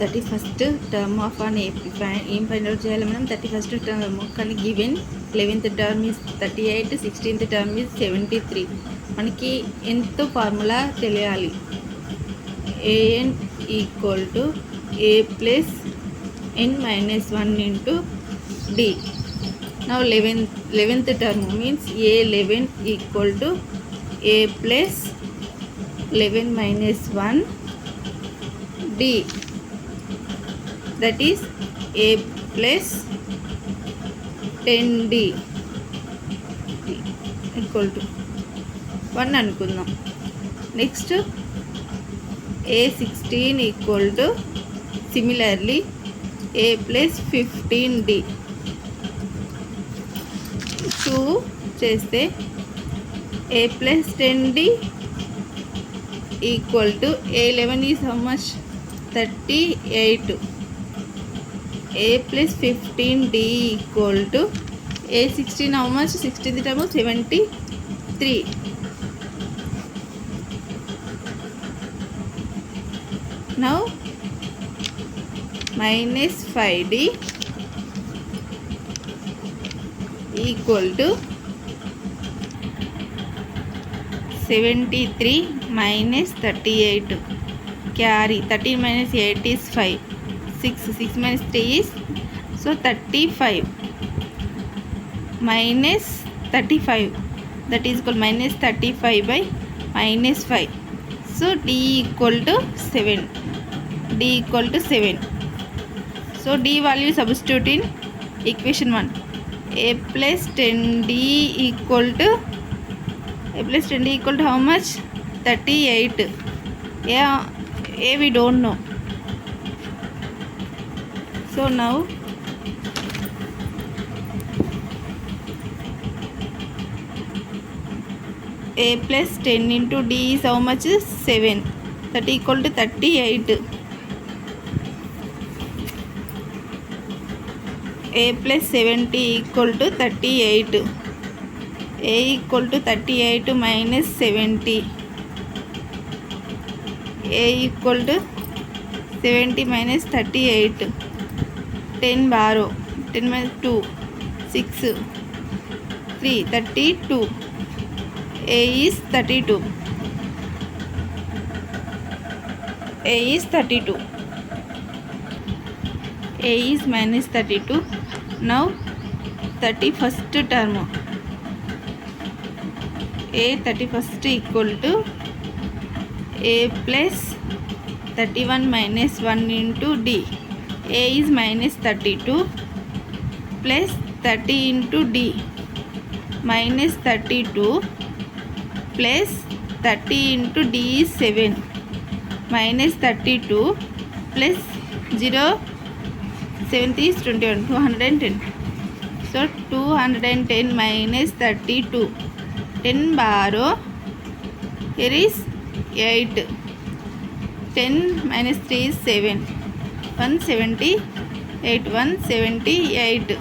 31st term of an AP. ఏం find out చేయాలి మనం? 31st term కానీ given 11th term is 38, 16th term is 73. మనకి ఎంతో ఫార్ములా తెలియాలి. an equal to a plus n minus 1 into d. Now 11th term means a11 equal to a plus 11 minus 1 d, that is a plus 10d equal to 1 అనుకుందాం. Next a16 equal to similarly a plus 15d. 2 చేస్తే a plus 10d equal to a11 is how much? 38. a plus 15d equal to a16 how much? 16th term 73. Now minus 5d equal to 73 minus 38. Carry 13 minus 8 is 5. 6 minus 3 is so 35 minus 35, that is equal minus 35 by minus 5. So d equal to 7. d equal to 7. So d value substitute in equation 1. a plus 10d equal to how much? 38. Yeah, a we don't know. So now a plus 10 into d is how much? 7. That equal to 38. a plus 70 equal to 38. a equal to 38 minus 70. a equal to 70 minus 38. 10 borrow. 10 minus 2. 6. 3. 32. a is 32. a is 32. a is minus 32. Now 31st term. a 31st equal to a plus 31 minus 1 into d. a is minus 32 plus 30 into d minus 32 plus 30 into d is 7 minus 32 plus 0 7 is 21, 210. So 210 minus 32. 10 borrow. Here is 8. 10 minus 3 is 7. 178. 178.